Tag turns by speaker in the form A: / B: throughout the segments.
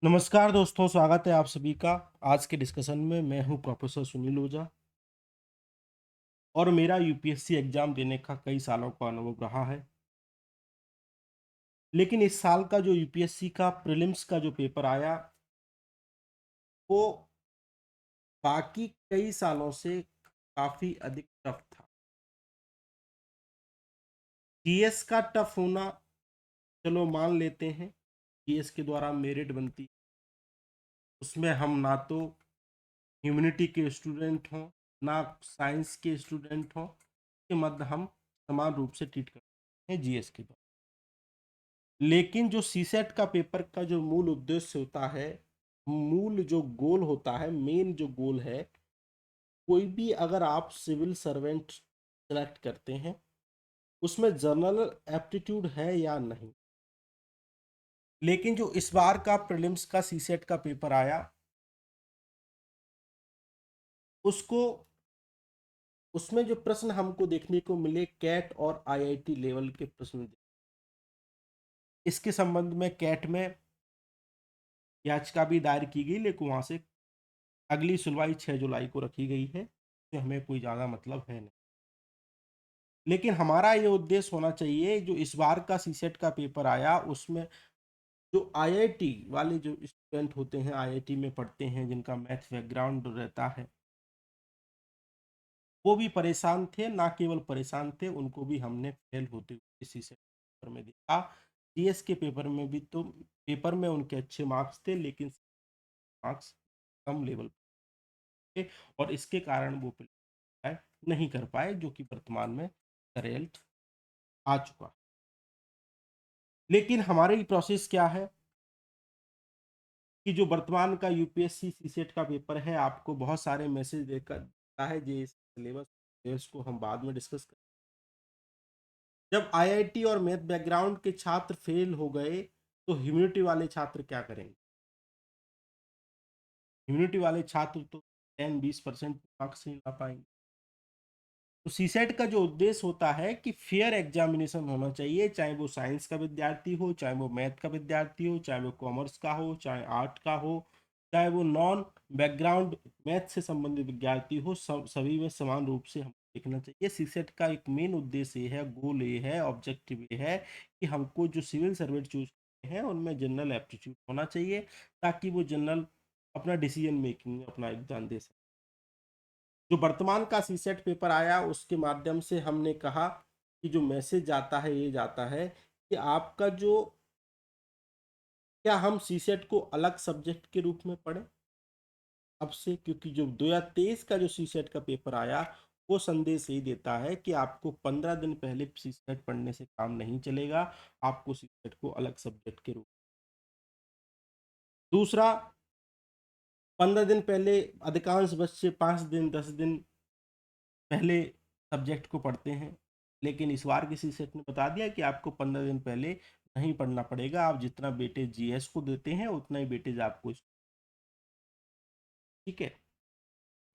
A: नमस्कार दोस्तों, स्वागत है आप सभी का। आज के डिस्कशन में मैं हूं प्रोफेसर सुनील ओझा और मेरा यूपीएससी एग्जाम देने का कई सालों का अनुभव रहा है। लेकिन इस साल का जो यूपीएससी का प्रीलिम्स का जो पेपर आया, वो बाकी कई सालों से काफ़ी अधिक टफ था। जीएस का टफ होना चलो मान लेते हैं, जीएस के द्वारा मेरिट बनती, उसमें हम ना तो ह्यूमैनिटी के स्टूडेंट हों, ना साइंस के स्टूडेंट हों, के मध्य हम समान रूप से ट्रीट करते हैं जीएस के द्वारा। लेकिन जो सीसेट का पेपर का जो मूल उद्देश्य होता है, मूल जो गोल होता है, मेन जो गोल है, कोई भी अगर आप सिविल सर्वेंट सेलेक्ट करते हैं, उसमें जनरल एप्टीट्यूड है या नहीं। लेकिन जो इस बार का प्रीलिम्स का सीसेट का पेपर आया, उसको उसमें जो प्रश्न हमको देखने को मिले, कैट और आईआईटी लेवल के प्रश्न। इसके संबंध में कैट में याचिका भी दायर की गई, लेकिन वहां से अगली सुनवाई 6 जुलाई को रखी गई है, तो हमें कोई ज़्यादा मतलब है नहीं। लेकिन हमारा ये उद्देश्य होना चाहिए, जो इस बार का सीसेट का पेपर आया, उसमें जो आईआईटी वाले जो स्टूडेंट होते हैं, आईआईटी में पढ़ते हैं, जिनका मैथ बैकग्राउंड रहता है, वो भी परेशान थे। ना केवल परेशान थे, उनको भी हमने फेल होते हुए सीसेट पेपर में देखा। जीएस के पेपर में भी तो पेपर में उनके अच्छे मार्क्स थे, लेकिन मार्क्स कम लेवल पे, और इसके कारण वो क्वालिफाई नहीं कर पाए, जो कि वर्तमान में रिजल्ट आ चुका। लेकिन हमारी प्रोसेस क्या है कि जो वर्तमान का यूपीएससी सीसेट का पेपर है, आपको बहुत सारे मैसेज देकर देता है। जे सिलेबस को हम बाद में डिस्कस करें। जब आईआईटी और मैथ बैकग्राउंड के छात्र फेल हो गए, तो ह्यूमैनिटी वाले छात्र क्या करेंगे? ह्यूमैनिटी वाले छात्र तो 10-20% मार्क्स नहीं ला पाएंगे। तो सीसेट का जो उद्देश्य होता है कि फेयर एग्जामिनेशन होना चाहिए, चाहे वो साइंस का विद्यार्थी हो, चाहे वो मैथ का विद्यार्थी हो, चाहे वो कॉमर्स का हो, चाहे आर्ट का हो, चाहे वो नॉन बैकग्राउंड मैथ से संबंधित विद्यार्थी हो, सभी में समान रूप से हम देखना चाहिए। सीसेट का एक मेन उद्देश्य ये है, गोल ये है, ऑब्जेक्टिव ये है कि हमको जो सिविल सर्वेंट चूज करते हैं, उनमें जनरल एप्टीट्यूड होना चाहिए, ताकि वो जनरल अपना डिसीजन मेकिंग में अपना योगदान दे सके। जो वर्तमान का सीसेट पेपर आया, उसके माध्यम से हमने कहा कि जो मैसेज जाता है, ये जाता है कि आपका जो, क्या हम सीसेट को अलग सब्जेक्ट के रूप में पढ़ें अब से? क्योंकि जो 2023 का जो सीसेट का पेपर आया, वो संदेश यही देता है कि आपको 15 दिन पहले सीसेट पढ़ने से काम नहीं चलेगा, आपको सीसेट को अलग सब्जेक्ट के रूप। दूसरा, 15 दिन पहले अधिकांश बच्चे 5 दिन 10 दिन पहले सब्जेक्ट को पढ़ते हैं, लेकिन इस बार किसी सेट ने बता दिया कि आपको 15 दिन पहले नहीं पढ़ना पड़ेगा। आप जितना वेटेज जीएस को देते हैं, उतना ही वेटेज आपको ठीक है।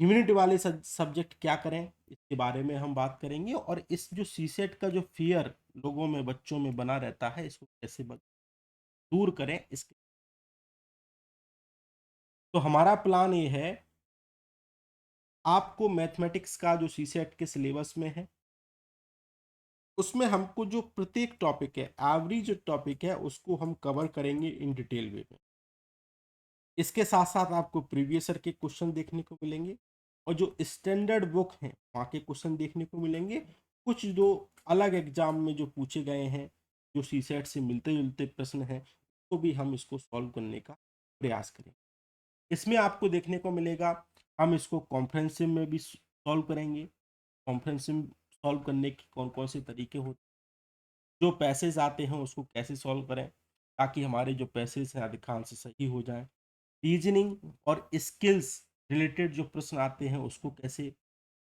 A: ह्यूमैनिटी वाले सब्जेक्ट क्या करें, इसके बारे में हम बात करेंगे, और इस जो सीसेट का जो फियर लोगों में, बच्चों में बना रहता है, इसको कैसे दूर करें इसके। तो हमारा प्लान ये है, आपको मैथमेटिक्स का जो सीसेट के सिलेबस में है, उसमें हमको जो प्रत्येक टॉपिक है, एवरी जो टॉपिक है, उसको हम कवर करेंगे इन डिटेल वे में। इसके साथ साथ आपको प्रीवियस ईयर के क्वेश्चन देखने को मिलेंगे, और जो स्टैंडर्ड बुक हैं, वहाँ के क्वेश्चन देखने को मिलेंगे। कुछ जो अलग एग्जाम में जो पूछे गए हैं, जो सी सेट से मिलते जुलते प्रश्न हैं, तो भी हम इसको सॉल्व करने का प्रयास करें। इसमें आपको देखने को मिलेगा, हम इसको कॉम्प्रहेंसिव में भी सॉल्व करेंगे। कॉम्प्रहेंसिव सॉल्व करने के कौन कौन से तरीके होते हैं, जो पैसेज आते हैं उसको कैसे सॉल्व करें, ताकि हमारे जो पैसेज हैं अधिकांश सही हो जाएं। रीजनिंग और स्किल्स रिलेटेड जो प्रश्न आते हैं, उसको कैसे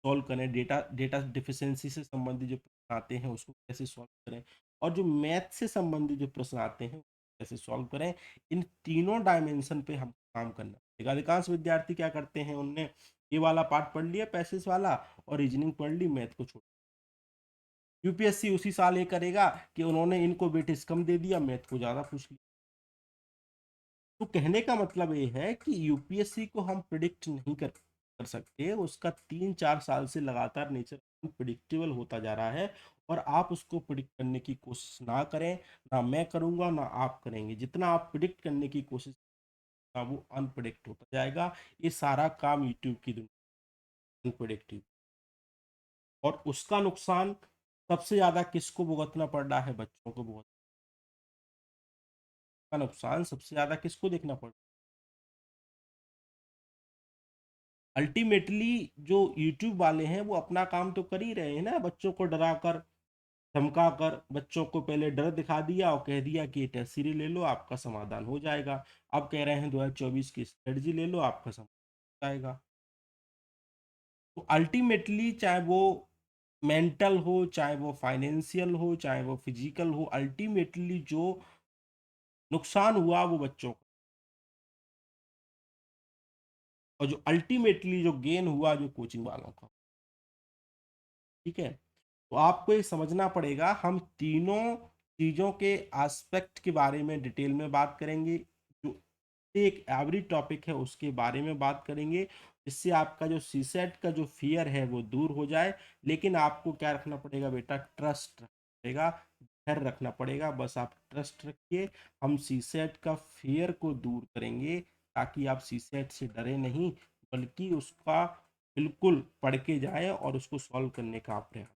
A: सॉल्व करें। डेटा डेटा डिफिशियंसी से संबंधित जो प्रश्न आते हैं, उसको कैसे सॉल्व करें। और जो मैथ से संबंधित जो प्रश्न आते हैं, कैसे सॉल्व करें। इन तीनों डायमेंशन पे हम काम करना पड़ेगा। अधिकांश विद्यार्थी क्या करते हैं, उनने ये वाला पार्ट पढ़ लिया पैसेज वाला, और रीजनिंग पढ़ ली, मैथ को छोड़। यूपीएससी उसी साल ये करेगा कि उन्होंने इनको वेटेज कम दे दिया, मैथ को ज़्यादा पूछ लिया। तो कहने का मतलब ये है कि यूपीएससी को हम प्रिडिक्ट नहीं कर सकते, उसका 3-4 साल से लगातार नेचर अनप्रिडिक्टेबल होता जा रहा है, और आप उसको प्रिडिक्ट करने की कोशिश ना करें, ना मैं करूंगा ना आप करेंगे। जितना आप प्रिडिक्ट करने की कोशिश वो अनप्रिडिक्ट होता जाएगा। ये सारा काम यूट्यूब की दुनिया अनप्रिडिक्टिव, और उसका नुकसान सबसे ज्यादा किसको भुगतना पड़ रहा है? बच्चों को भुगतना का नुकसान सबसे ज्यादा किसको देखना पड़ रहा है? अल्टीमेटली जो यूट्यूब वाले हैं वो अपना काम तो कर ही रहे हैं ना, बच्चों को डरा कर धमका कर बच्चों को पहले डर दिखा दिया और कह दिया कि ये टेस्ट सीरीज ले लो आपका समाधान हो जाएगा। अब कह रहे हैं 2024 की स्ट्रेटजी ले लो आपका समाधान हो जाएगा। तो अल्टीमेटली चाहे वो मेंटल हो, चाहे वो फाइनेंशियल हो, चाहे वो फिजिकल हो, अल्टीमेटली जो नुकसान हुआ वो बच्चों का, और जो अल्टीमेटली जो गेन हुआ जो कोचिंग वालों का। ठीक है, तो आपको ये समझना पड़ेगा। हम तीनों चीज़ों के एस्पेक्ट के बारे में डिटेल में बात करेंगे। जो एक एवरी टॉपिक है उसके बारे में बात करेंगे, जिससे आपका जो सीसेट का जो फियर है वो दूर हो जाए। लेकिन आपको क्या रखना पड़ेगा बेटा? ट्रस्ट रखना पड़ेगा, डर रखना पड़ेगा। बस आप ट्रस्ट रखिए, हम सीसेट का फियर को दूर करेंगे, ताकि आप सीसेट से डरे नहीं, बल्कि उसका बिल्कुल पढ़ के जाए और उसको सॉल्व करने का आप प्रयास।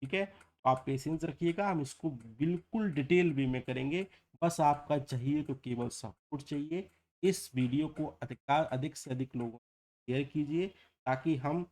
A: ठीक है, तो आप पेशेंस रखिएगा, हम इसको बिल्कुल डिटेल वे में करेंगे। बस आपका चाहिए तो केवल सपोर्ट चाहिए। इस वीडियो को अधिक से अधिक लोगों शेयर कीजिए, ताकि हम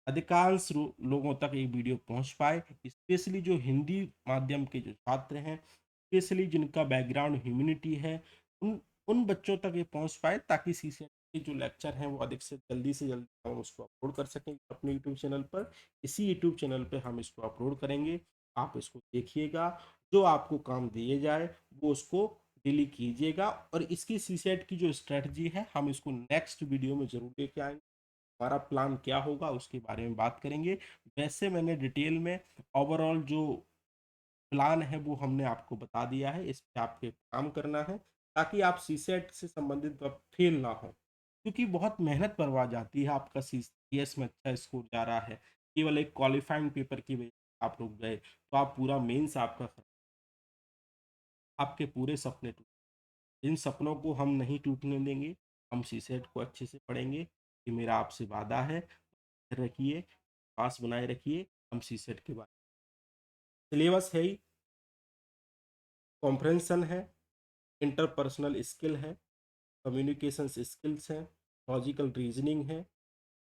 A: अधिकांश लोगों तक ये वीडियो पहुंच पाए, स्पेशली जो हिंदी माध्यम के जो छात्र हैं, स्पेशली जिनका बैकग्राउंड ह्यूमैनिटी है, उन उन बच्चों तक ये पहुंच पाए, ताकि सीसेट के जो लेक्चर हैं वो अधिक से जल्दी हम उसको अपलोड कर सकें अपने यूट्यूब चैनल पर। इसी यूट्यूब चैनल पे हम इसको अपलोड करेंगे, आप इसको देखिएगा, जो आपको काम दिए जाए वो उसको डेली कीजिएगा। और इसकी सीसेट की जो स्ट्रेटजी है हम इसको नेक्स्ट वीडियो में जरूर लेके आएंगे, हमारा प्लान क्या होगा उसके बारे में बात करेंगे। वैसे मैंने डिटेल में ओवरऑल जो प्लान है वो हमने आपको बता दिया है, इस पे आपके काम करना है, ताकि आप सीसेट से संबंधित फेल ना हो। क्योंकि बहुत मेहनत करवा जाती है, आपका सीएस में अच्छा स्कोर जा रहा है, केवल एक क्वालिफाइंग पेपर की वजह से आप रुक गए तो आप पूरा मेंस आपका आपके पूरे सपने टूट। इन सपनों को हम नहीं टूटने देंगे, हम सीसेट को अच्छे से पढ़ेंगे, ये मेरा आपसे वादा है। रखिए, पास बनाए रखिए। हम सीसेट के बाद सिलेबस है ही, कॉम्प्रहेंशन है, इंटरपर्सनल स्किल है, कम्युनिकेशन स्किल्स हैं, लॉजिकल रीजनिंग है,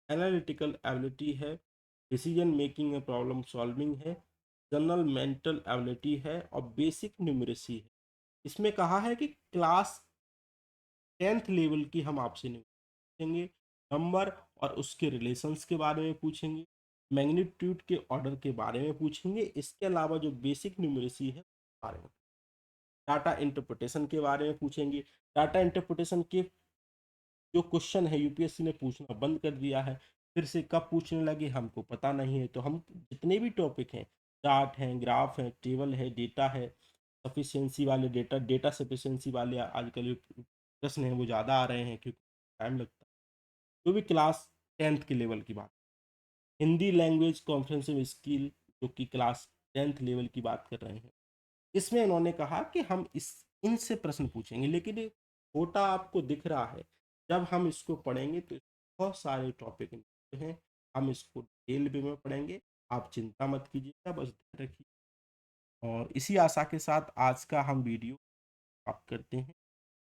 A: एनालिटिकल एबिलिटी है, decision making and problem solving है, जनरल मेंटल एबिलिटी है, और बेसिक न्यूमरेसी है। इसमें कहा है कि क्लास 10th लेवल की हम आपसे पूछेंगे, नंबर और उसके रिलेशंस के बारे में पूछेंगे, मैग्नीट्यूड के ऑर्डर के बारे में पूछेंगे। इसके अलावा जो बेसिक न्यूमरेसी है बारे में, डाटा इंटरप्रिटेशन के बारे में पूछेंगे। डाटा इंटरप्रिटेशन के जो क्वेश्चन है यूपीएससी ने पूछना बंद कर दिया है, फिर से कब पूछने लगे हमको पता नहीं है। तो हम जितने भी टॉपिक हैं, चार्ट हैं, ग्राफ है, टेबल है, डेटा है, सफिशियंसी वाले डेटा सफिशियंसी वाले आजकल जो प्रश्न हैं वो ज़्यादा आ रहे हैं, क्योंकि टाइम लगता है। जो भी क्लास 10th के लेवल की बात, हिंदी लैंग्वेज कॉम्प्रिहेंसिव स्किल जो कि क्लास 10th लेवल की बात कर रहे हैं, इसमें उन्होंने कहा कि हम इस इनसे प्रश्न पूछेंगे। लेकिन ये छोटा आपको दिख रहा है, जब हम इसको पढ़ेंगे तो बहुत सारे टॉपिक हैं, हम इसको डिटेल वे में पढ़ेंगे। आप चिंता मत कीजिएगा, बस ध्यान रखिए। और इसी आशा के साथ आज का हम वीडियो आप करते हैं।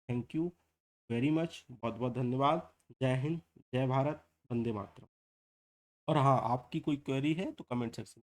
A: थैंक यू वेरी मच, बहुत बहुत धन्यवाद। जय हिंद, जय भारत, वंदे मातरम। और हाँ, आपकी कोई क्वेरी है तो कमेंट सेक्शन